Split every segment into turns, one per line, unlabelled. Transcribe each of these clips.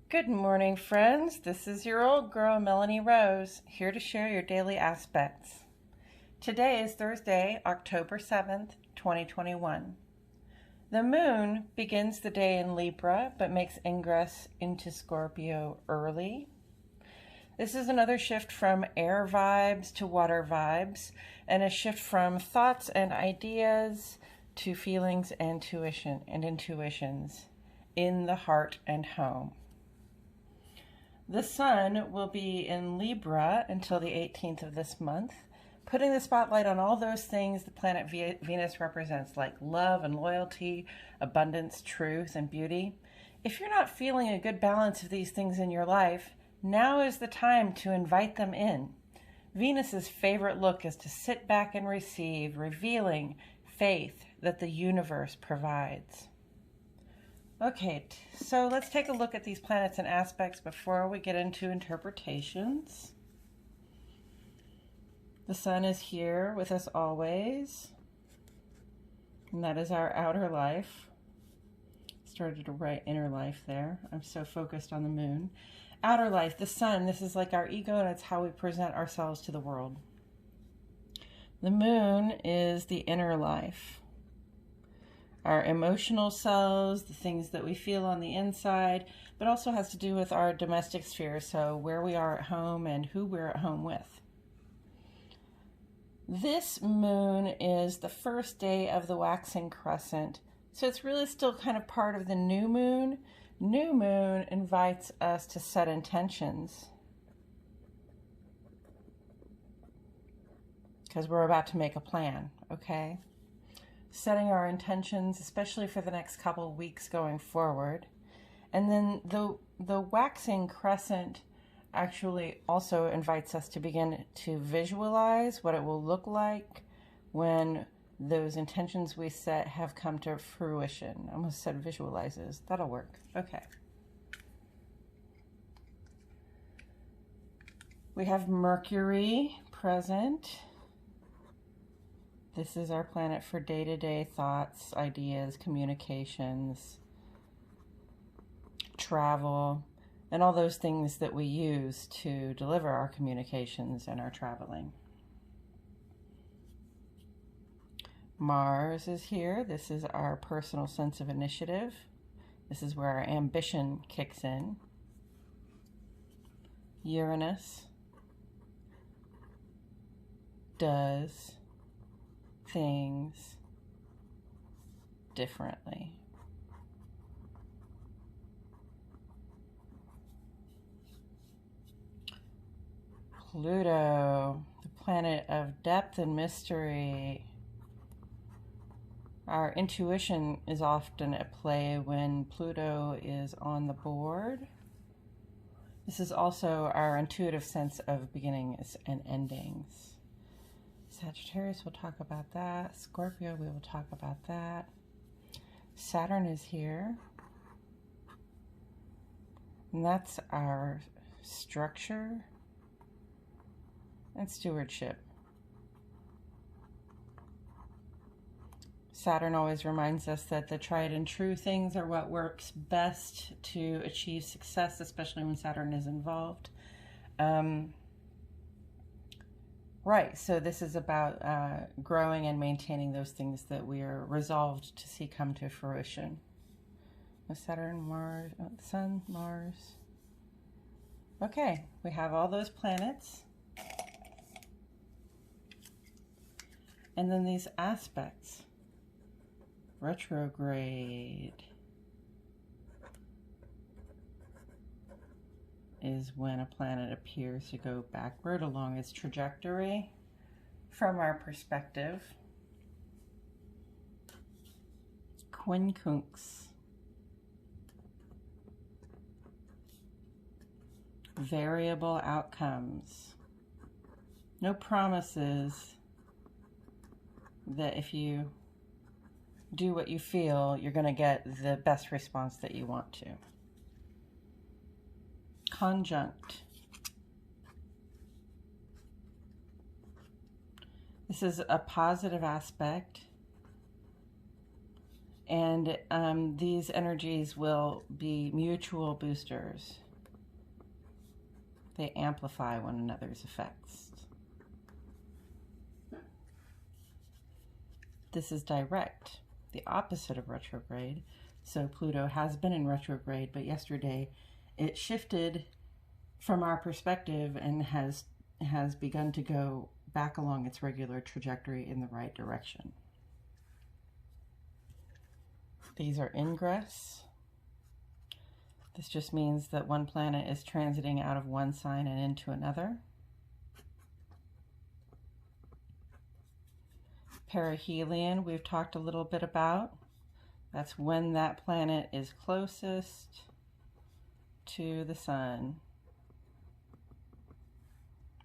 Good morning, friends. This is your old girl, Melanie Rose, here to share your daily aspects. Today is Thursday, October 7th, 2021. The moon begins the day in Libra, but makes ingress into Scorpio early. This is another shift from air vibes to water vibes, and a shift from thoughts and ideas to feelings and intuitions in the heart and home. The sun will be in Libra until the 18th of this month, putting the spotlight on all those things the planet Venus represents, like love and loyalty, abundance, truth, and beauty. If you're not feeling a good balance of these things in your life, now is the time to invite them in. Venus's favorite look is to sit back and receive, revealing faith that the universe provides. Okay, so let's take a look at these planets and aspects before we get into interpretations. The sun is here with us always, and that is our outer life. Started to write inner life there. I'm so focused on the moon. Outer life, the sun, this is like our ego, and it's how we present ourselves to the world. The moon is the inner life. Our emotional selves, the things that we feel on the inside, but also has to do with our domestic sphere, so where we are at home and who we're at home with. This moon is the first day of the waxing crescent, so it's really still kind of part of the new moon. New moon invites us to set intentions, because we're about to make a plan, okay? Setting our intentions, especially for the next couple of weeks going forward. And then the waxing crescent actually also invites us to begin to visualize what it will look like when those intentions we set have come to fruition. I almost said visualizes. That'll work. Okay. We have Mercury present. This is our planet for day-to-day thoughts, ideas, communications, travel, and all those things that we use to deliver our communications and our traveling. Mars is here. This is our personal sense of initiative. This is where our ambition kicks in. Uranus does things differently. Pluto, the planet of depth and mystery. Our intuition is often at play when Pluto is on the board. This is also our intuitive sense of beginnings and endings. Sagittarius, we'll talk about that. Scorpio, we will talk about that. Saturn is here. And that's our structure and stewardship. Saturn always reminds us that the tried and true things are what works best to achieve success, especially when Saturn is involved. Right, so this is about growing and maintaining those things that we are resolved to see come to fruition. Saturn, Mars, Sun, Mars. Okay, we have all those planets. And then these aspects. Retrograde is when a planet appears to go backward along its trajectory from our perspective. Quincunx, variable outcomes. No promises that if you do what you feel, you're going to get the best response that you want to. Conjunct. This is a positive aspect. And these energies will be mutual boosters. They amplify one another's effects. This is direct, the opposite of retrograde. So Pluto has been in retrograde, but yesterday it shifted from our perspective and has begun to go back along its regular trajectory in the right direction. These are ingress. This just means that one planet is transiting out of one sign and into another. Perihelion, we've talked a little bit about. That's when that planet is closest to the sun.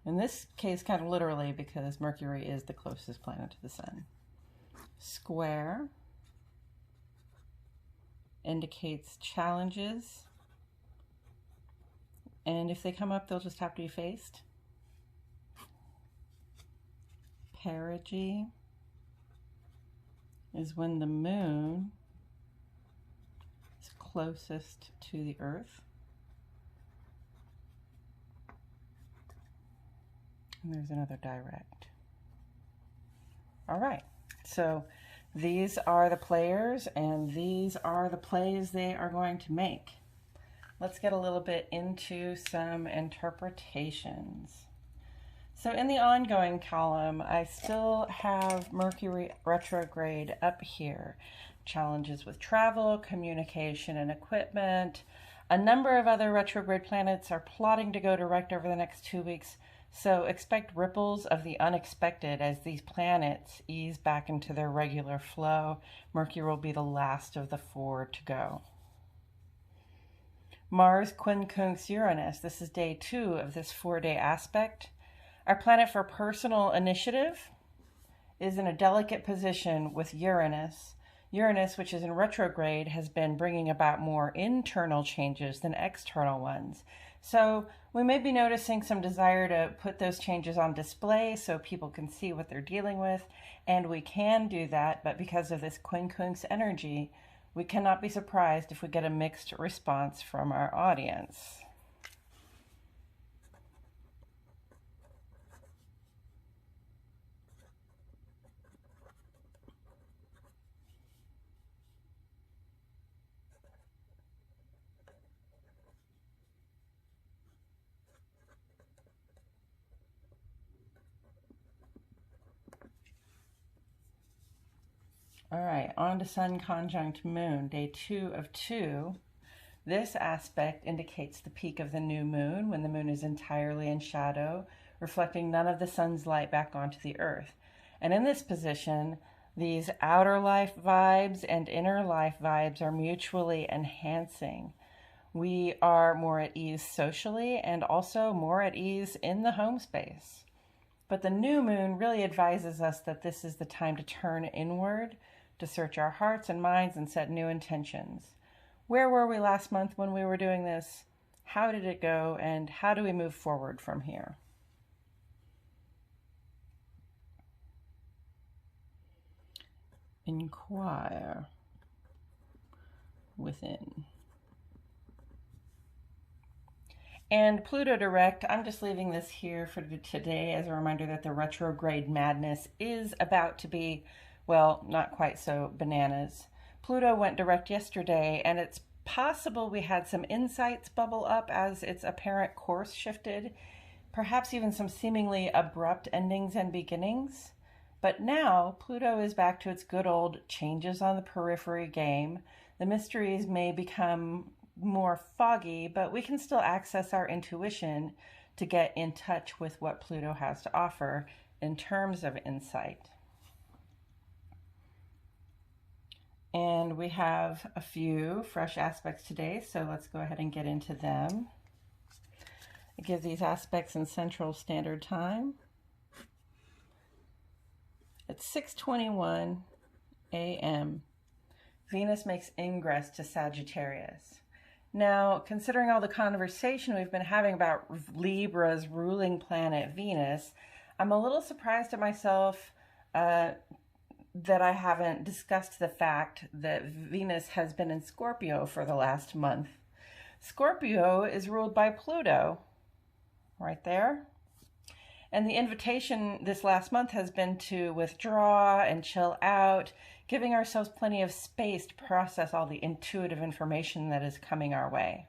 In this case, kind of literally, because Mercury is the closest planet to the sun. Square indicates challenges, and if they come up, they'll just have to be faced. Perigee is when the moon is closest to the earth. And there's another direct. All right, so these are the players, and these are the plays they are going to make. Let's get a little bit into some interpretations. So in the ongoing column, I still have Mercury retrograde up here. Challenges with travel, communication, and equipment. A number of other retrograde planets are plotting to go direct over the next 2 weeks. So expect ripples of the unexpected as these planets ease back into their regular flow. Mercury will be the last of the 4 to go. Mars quincunx Uranus. This is day 2 of this 4-day aspect. Our planet for personal initiative is in a delicate position with Uranus. Uranus, which is in retrograde, has been bringing about more internal changes than external ones. So we may be noticing some desire to put those changes on display so people can see what they're dealing with, and we can do that, but because of this quincunx energy, we cannot be surprised if we get a mixed response from our audience. All right, on to Sun conjunct Moon, day 2 of 2. This aspect indicates the peak of the new moon when the moon is entirely in shadow, reflecting none of the sun's light back onto the earth. And in this position, these outer life vibes and inner life vibes are mutually enhancing. We are more at ease socially and also more at ease in the home space. But the new moon really advises us that this is the time to turn inward, to search our hearts and minds and set new intentions. Where were we last month when we were doing this? How did it go? And how do we move forward from here? Inquire within. And Pluto direct, I'm just leaving this here for today as a reminder that the retrograde madness is about to be, well, not quite so bananas. Pluto went direct yesterday, and it's possible we had some insights bubble up as its apparent course shifted, perhaps even some seemingly abrupt endings and beginnings. But now Pluto is back to its good old changes on the periphery game. The mysteries may become more foggy, but we can still access our intuition to get in touch with what Pluto has to offer in terms of insight. And we have a few fresh aspects today, so let's go ahead and get into them. I give these aspects in Central Standard Time. At 6:21 a.m., Venus makes ingress to Sagittarius. Now, considering all the conversation we've been having about Libra's ruling planet Venus, I'm a little surprised at myself that I haven't discussed the fact that Venus has been in Scorpio for the last month. Scorpio is ruled by Pluto, right there. And the invitation this last month has been to withdraw and chill out, giving ourselves plenty of space to process all the intuitive information that is coming our way.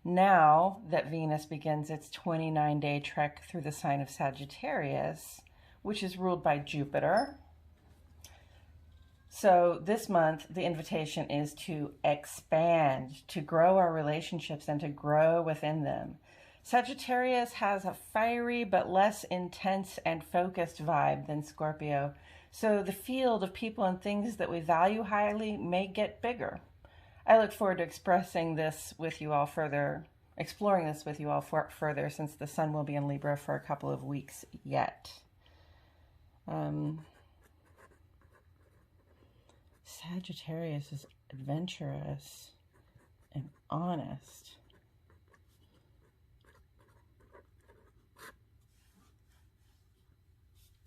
Now that Venus begins its 29-day trek through the sign of Sagittarius, which is ruled by Jupiter. So this month, the invitation is to expand, to grow our relationships and to grow within them. Sagittarius has a fiery but less intense and focused vibe than Scorpio, so the field of people and things that we value highly may get bigger. I look forward to exploring this with you all further, since the sun will be in Libra for a couple of weeks yet. Sagittarius is adventurous and honest.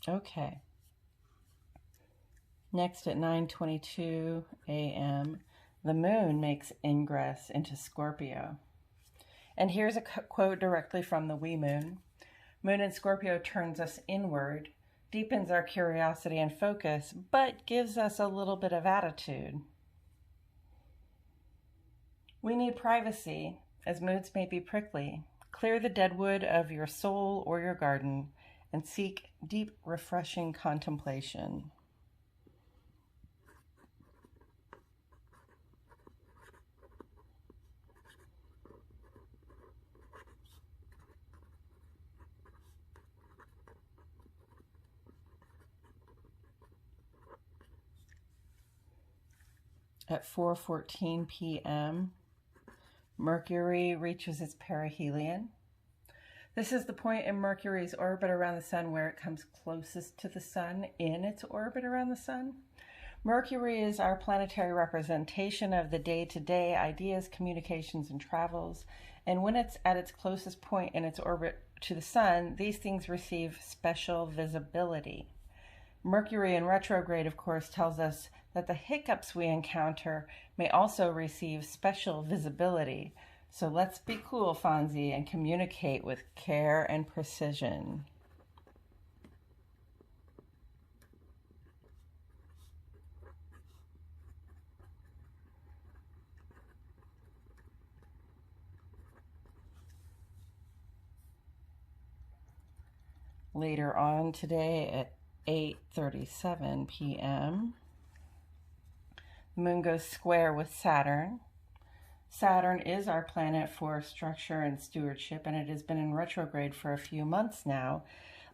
Okay. Next at 9:22 a.m., the moon makes ingress into Scorpio. And here's a quote directly from the wee moon. Moon in Scorpio turns us inward, deepens our curiosity and focus, but gives us a little bit of attitude. We need privacy, as moods may be prickly. Clear the deadwood of your soul or your garden and seek deep, refreshing contemplation. At 4:14 p.m., Mercury reaches its perihelion. This is the point in Mercury's orbit around the sun where it comes closest to the sun in its orbit around the sun. Mercury is our planetary representation of the day-to-day ideas, communications, and travels. And when it's at its closest point in its orbit to the sun, these things receive special visibility. Mercury in retrograde, of course, tells us that the hiccups we encounter may also receive special visibility. So let's be cool, Fonzie, and communicate with care and precision. Later on today at 8:37 p.m., the moon goes square with Saturn. Saturn is our planet for structure and stewardship, and it has been in retrograde for a few months now,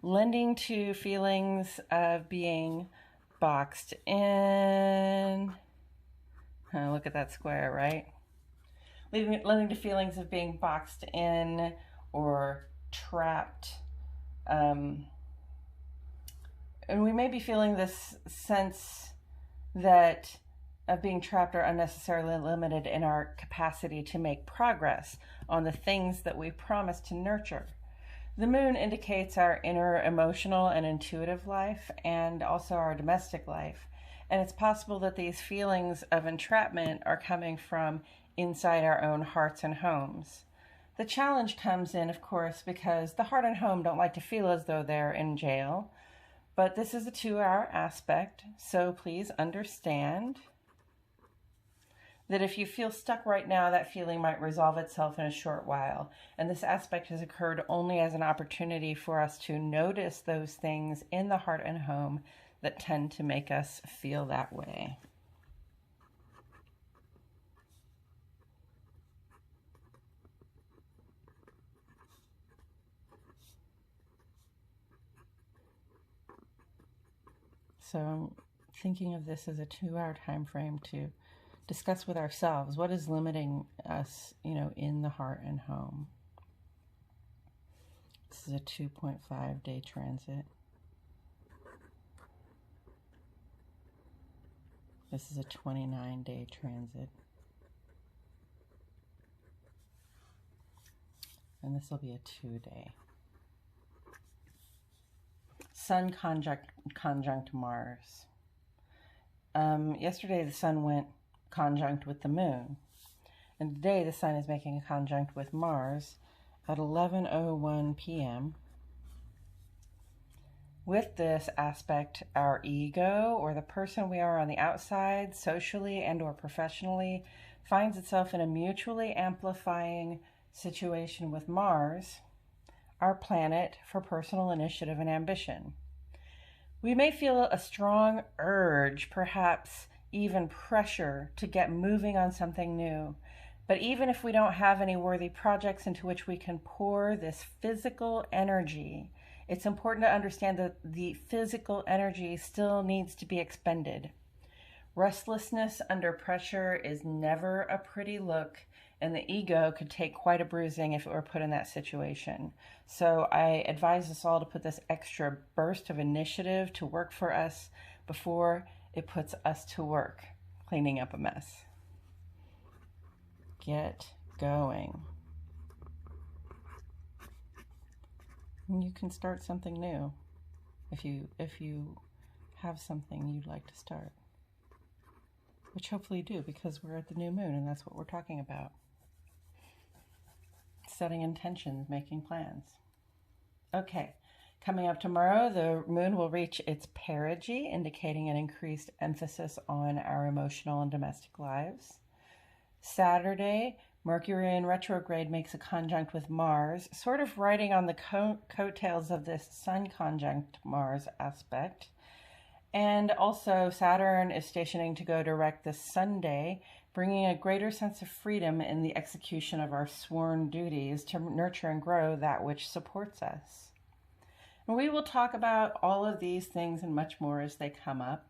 lending to feelings of being boxed in. Look at that square, right? Lending to feelings of being boxed in or trapped. And we may be feeling this sense that of being trapped or unnecessarily limited in our capacity to make progress on the things that we promise to nurture. The moon indicates our inner emotional and intuitive life and also our domestic life. And it's possible that these feelings of entrapment are coming from inside our own hearts and homes. The challenge comes in, of course, because the heart and home don't like to feel as though they're in jail. But this is a 2-hour aspect, so please understand that if you feel stuck right now, that feeling might resolve itself in a short while. And this aspect has occurred only as an opportunity for us to notice those things in the heart and home that tend to make us feel that way. So I'm thinking of this as a 2-hour time frame to discuss with ourselves what is limiting us, in the heart and home. This is a 2.5-day transit. This is a 29-day transit. And this will be a 2-day. Sun conjunct Mars. Yesterday the sun went conjunct with the moon, and today the sun is making a conjunct with Mars at 11:01 p.m. With this aspect, our ego, or the person we are on the outside, socially and or professionally, finds itself in a mutually amplifying situation with Mars, our planet for personal initiative and ambition. We may feel a strong urge, perhaps even pressure, to get moving on something new. But even if we don't have any worthy projects into which we can pour this physical energy, it's important to understand that the physical energy still needs to be expended. Restlessness under pressure is never a pretty look, and the ego could take quite a bruising if it were put in that situation. So I advise us all to put this extra burst of initiative to work for us before it puts us to work cleaning up a mess. Get going. You can start something new if you have something you'd like to start, which hopefully you do, because we're at the new moon and that's what we're talking about. Setting intentions, making plans. Okay, coming up tomorrow, the moon will reach its perigee, indicating an increased emphasis on our emotional and domestic lives. Saturday, Mercury in retrograde makes a conjunct with Mars, sort of riding on the coattails of this Sun conjunct Mars aspect. And also Saturn is stationing to go direct this Sunday, bringing a greater sense of freedom in the execution of our sworn duties to nurture and grow that which supports us. And we will talk about all of these things and much more as they come up.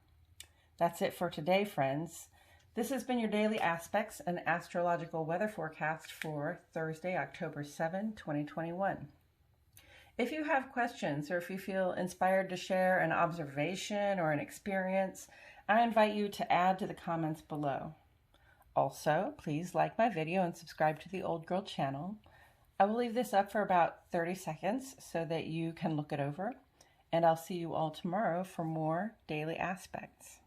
That's it for today, friends. This has been your Daily Aspects, an astrological weather forecast for Thursday, October 7, 2021. If you have questions or if you feel inspired to share an observation or an experience, I invite you to add to the comments below. Also, please like my video and subscribe to the Old Girl channel. I will leave this up for about 30 seconds so that you can look it over, and I'll see you all tomorrow for more Daily Aspects.